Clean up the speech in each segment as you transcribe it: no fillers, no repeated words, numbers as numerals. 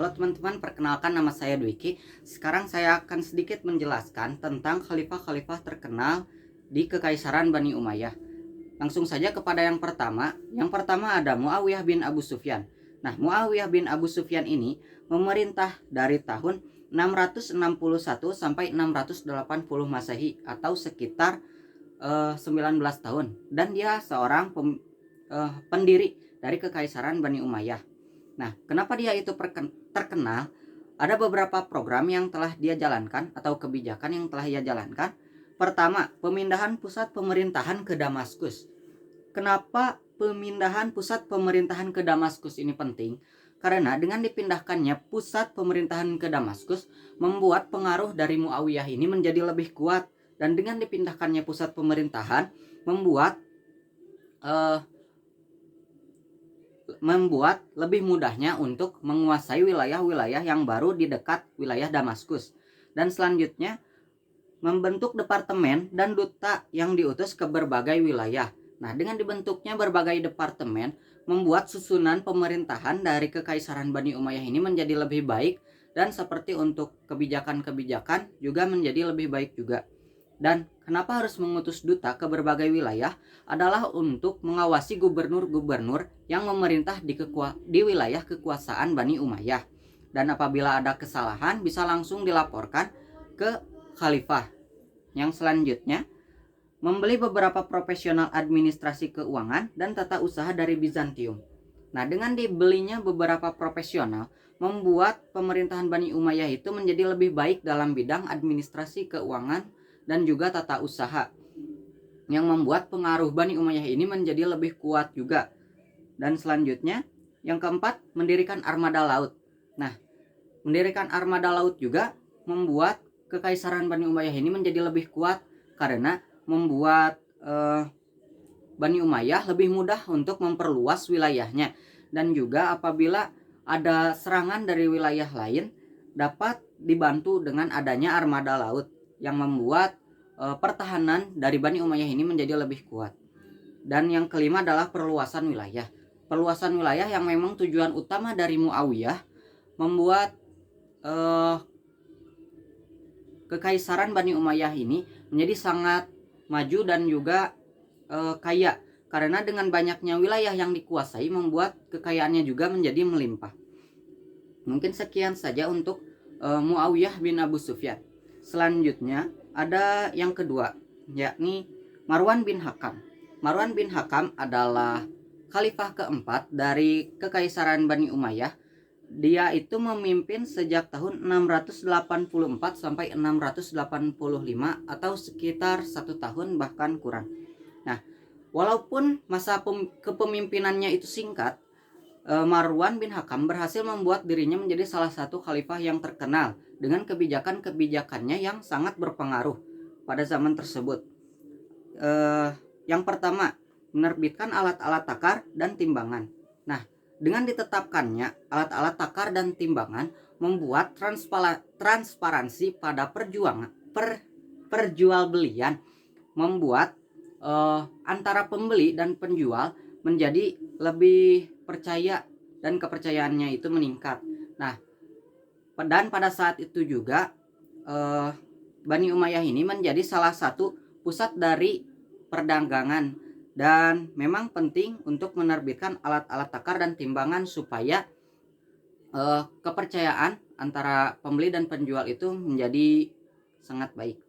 Halo teman-teman, perkenalkan nama saya Dwiki. Sekarang saya akan sedikit menjelaskan tentang khalifah-khalifah terkenal di Kekaisaran Bani Umayyah. Langsung saja kepada yang pertama. Yang pertama ada Muawiyah bin Abu Sufyan. Nah, Muawiyah bin Abu Sufyan ini memerintah dari tahun 661 sampai 680 Masehi atau sekitar 19 tahun. Dan dia seorang pendiri dari Kekaisaran Bani Umayyah. Nah, kenapa dia itu terkenal? Ada beberapa program yang telah dia jalankan atau kebijakan yang telah ia jalankan. Pertama, pemindahan pusat pemerintahan ke Damaskus. Kenapa pemindahan pusat pemerintahan ke Damaskus ini penting? Karena dengan dipindahkannya pusat pemerintahan ke Damaskus membuat pengaruh dari Muawiyah ini menjadi lebih kuat, dan dengan dipindahkannya pusat pemerintahan membuat lebih mudahnya untuk menguasai wilayah-wilayah yang baru di dekat wilayah Damaskus. Dan selanjutnya membentuk departemen dan duta yang diutus ke berbagai wilayah. Nah, dengan dibentuknya berbagai departemen membuat susunan pemerintahan dari Kekaisaran Bani Umayyah ini menjadi lebih baik, dan seperti untuk kebijakan-kebijakan juga menjadi lebih baik juga. Dan kenapa harus mengutus duta ke berbagai wilayah adalah untuk mengawasi gubernur-gubernur yang memerintah di wilayah kekuasaan Bani Umayyah. Dan apabila ada kesalahan bisa langsung dilaporkan ke khalifah. Yang selanjutnya, membeli beberapa profesional administrasi keuangan dan tata usaha dari Bizantium. Nah, dengan dibelinya beberapa profesional, membuat pemerintahan Bani Umayyah itu menjadi lebih baik dalam bidang administrasi keuangan dan juga tata usaha, yang membuat pengaruh Bani Umayyah ini menjadi lebih kuat juga. Dan selanjutnya, yang keempat, mendirikan armada laut. Nah, mendirikan armada laut juga membuat Kekaisaran Bani Umayyah ini menjadi lebih kuat, karena membuat Bani Umayyah lebih mudah untuk memperluas wilayahnya. Dan juga apabila ada serangan dari wilayah lain, dapat dibantu dengan adanya armada laut, yang membuat pertahanan dari Bani Umayyah ini menjadi lebih kuat. Dan yang kelima adalah perluasan wilayah. Perluasan wilayah yang memang tujuan utama dari Muawiyah membuat Kekaisaran Bani Umayyah ini menjadi sangat maju dan juga kaya, karena dengan banyaknya wilayah yang dikuasai membuat kekayaannya juga menjadi melimpah. Mungkin sekian saja untuk Muawiyah bin Abu Sufyan. Selanjutnya ada yang kedua, yakni Marwan bin Hakam. Marwan bin Hakam adalah khalifah keempat dari Kekaisaran Bani Umayyah. Dia itu memimpin sejak tahun 684 sampai 685 atau sekitar 1 tahun bahkan kurang. Nah, walaupun masa kepemimpinannya itu singkat, Marwan bin Hakam berhasil membuat dirinya menjadi salah satu khalifah yang terkenal dengan kebijakan-kebijakannya yang sangat berpengaruh pada zaman tersebut. Yang pertama, menerbitkan alat-alat takar dan timbangan. Nah, dengan ditetapkannya alat-alat takar dan timbangan membuat transparansi pada perjualbelian, membuat antara pembeli dan penjual menjadi lebih percaya dan kepercayaannya itu meningkat. Nah, dan pada saat itu juga Bani Umayyah ini menjadi salah satu pusat dari perdagangan, dan memang penting untuk menerbitkan alat-alat takar dan timbangan supaya kepercayaan antara pembeli dan penjual itu menjadi sangat baik.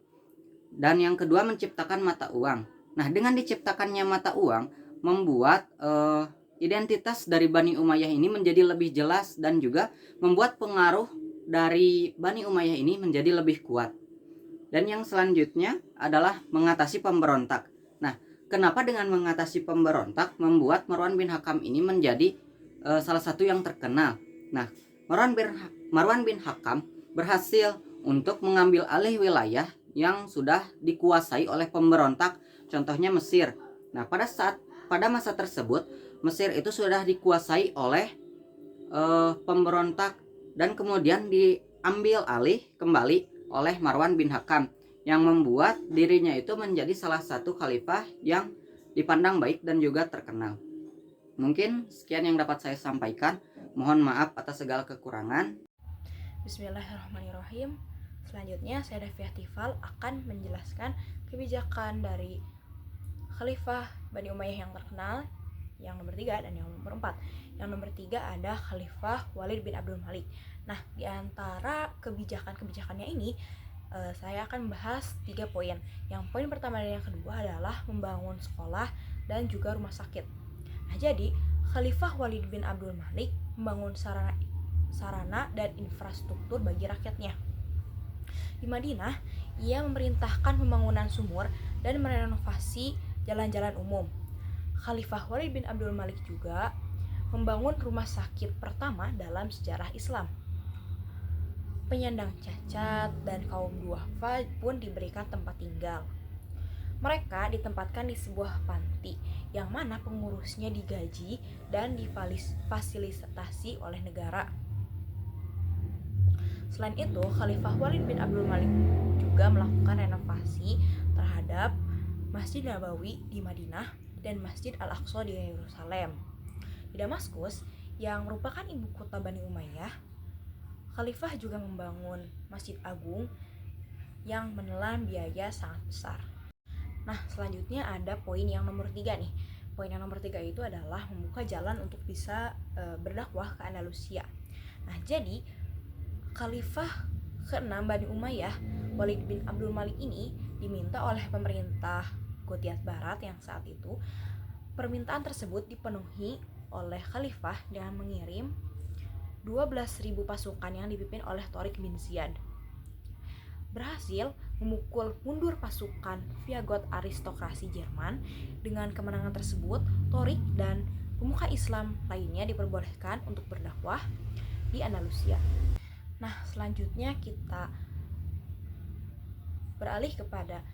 Dan yang kedua, menciptakan mata uang. Nah, dengan diciptakannya mata uang membuat identitas dari Bani Umayyah ini menjadi lebih jelas, dan juga membuat pengaruh dari Bani Umayyah ini menjadi lebih kuat. Dan yang selanjutnya adalah mengatasi pemberontak. Nah, kenapa dengan mengatasi pemberontak membuat Marwan bin Hakam ini menjadi salah satu yang terkenal? Nah, Marwan bin Hakam berhasil untuk mengambil alih wilayah yang sudah dikuasai oleh pemberontak, contohnya Mesir. Nah, pada masa tersebut Mesir itu sudah dikuasai oleh pemberontak, dan kemudian diambil alih kembali oleh Marwan bin Hakam, yang membuat dirinya itu menjadi salah satu khalifah yang dipandang baik dan juga terkenal. Mungkin sekian yang dapat saya sampaikan. Mohon maaf atas segala kekurangan. Bismillahirrahmanirrahim. Selanjutnya saya Devi Tifal akan menjelaskan kebijakan dari Khalifah Bani Umayyah yang terkenal, yang nomor 3 dan yang nomor 4. Yang nomor 3 ada Khalifah Walid bin Abdul Malik. Nah, di antara kebijakan-kebijakannya ini saya akan membahas 3 poin. Yang poin pertama dan yang kedua adalah membangun sekolah dan juga rumah sakit. Nah, jadi Khalifah Walid bin Abdul Malik membangun sarana dan infrastruktur bagi rakyatnya. Di Madinah, ia memerintahkan pembangunan sumur dan merenovasi jalan-jalan umum. Khalifah Walid bin Abdul Malik juga membangun rumah sakit pertama dalam sejarah Islam. Penyandang cacat dan kaum duafa pun diberikan tempat tinggal. Mereka ditempatkan di sebuah panti yang mana pengurusnya digaji dan difasilitasi oleh negara. Selain itu, Khalifah Walid bin Abdul Malik juga melakukan renovasi terhadap Masjid Nabawi di Madinah dan Masjid Al-Aqsa di Yerusalem. Di Damaskus, yang merupakan ibu kota Bani Umayyah, Khalifah juga membangun Masjid Agung yang menelan biaya sangat besar. Nah, selanjutnya ada poin yang nomor 3 nih. Poin yang nomor 3 itu adalah membuka jalan untuk bisa berdakwah ke Andalusia. Nah, jadi Khalifah ke-6 Bani Umayyah, Walid bin Abdul Malik ini diminta oleh pemerintah Gotiyat Barat yang saat itu. Permintaan tersebut dipenuhi oleh Khalifah dengan mengirim 12.000 pasukan yang dipimpin oleh Tariq bin Ziyad. Berhasil memukul mundur pasukan Viagot aristokrasi Jerman. Dengan kemenangan tersebut, Tariq dan pemuka Islam lainnya diperbolehkan untuk berdakwah di Andalusia. Nah, selanjutnya kita beralih kepada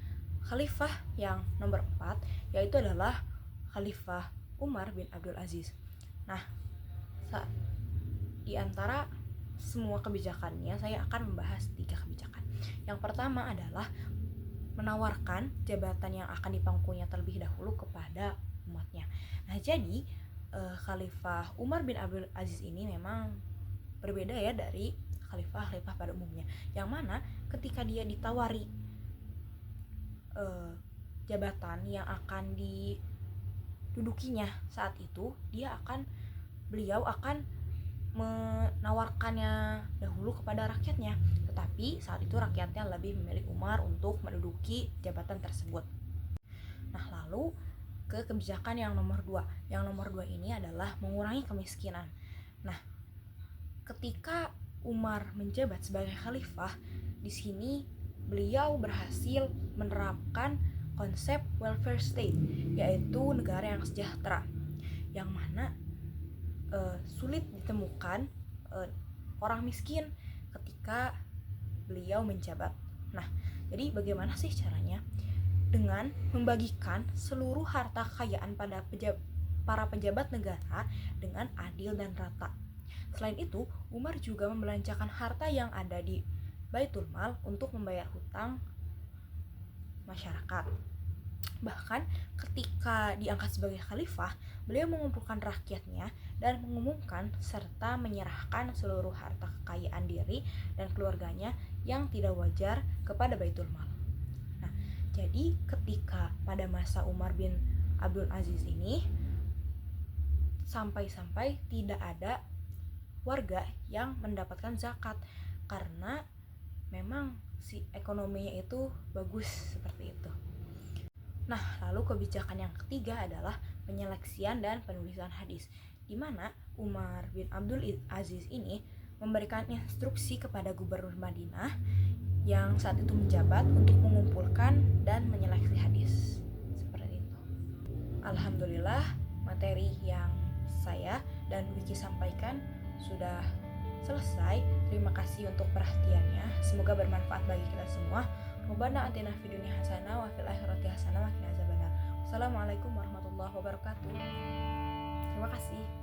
Khalifah yang nomor 4, yaitu adalah Khalifah Umar bin Abdul Aziz. Nah, di antara semua kebijakannya saya akan membahas 3 kebijakan. Yang pertama adalah menawarkan jabatan yang akan dipangkunya terlebih dahulu kepada umatnya. Nah, jadi Khalifah Umar bin Abdul Aziz ini memang berbeda ya dari khalifah-khalifah pada umumnya, yang mana ketika dia ditawari jabatan yang akan didudukinya saat itu, beliau akan menawarkannya dahulu kepada rakyatnya, tetapi saat itu rakyatnya lebih memilih Umar untuk menduduki jabatan tersebut. Nah, lalu ke kebijakan yang nomor 2. Yang nomor 2 ini adalah mengurangi kemiskinan. Nah, ketika Umar menjabat sebagai khalifah, di sini beliau berhasil menerapkan konsep welfare state, yaitu negara yang sejahtera, yang mana sulit ditemukan orang miskin ketika beliau menjabat. Nah, jadi bagaimana sih caranya? Dengan membagikan seluruh harta kekayaan pada para pejabat negara dengan adil dan rata. Selain itu, Umar juga membelanjakan harta yang ada di Baitul Mal untuk membayar hutang masyarakat. Bahkan ketika diangkat sebagai khalifah, beliau mengumpulkan rakyatnya dan mengumumkan serta menyerahkan seluruh harta kekayaan diri dan keluarganya yang tidak wajar kepada Baitul Mal. Nah, jadi ketika pada masa Umar bin Abdul Aziz ini, sampai-sampai tidak ada warga yang mendapatkan zakat karena memang si ekonominya itu bagus seperti itu. Nah, lalu kebijakan yang ketiga adalah penyeleksian dan penulisan hadis, di mana Umar bin Abdul Aziz ini memberikan instruksi kepada gubernur Madinah yang saat itu menjabat untuk mengumpulkan dan menyeleksi hadis seperti itu. Alhamdulillah, materi yang saya dan Wiki sampaikan sudah selesai. Terima kasih untuk perhatiannya. Semoga bermanfaat bagi kita semua. Rabbana atina fid dunya hasanah wa fil akhirati hasanah wa qina azabannar. Wassalamualaikum warahmatullahi wabarakatuh. Terima kasih.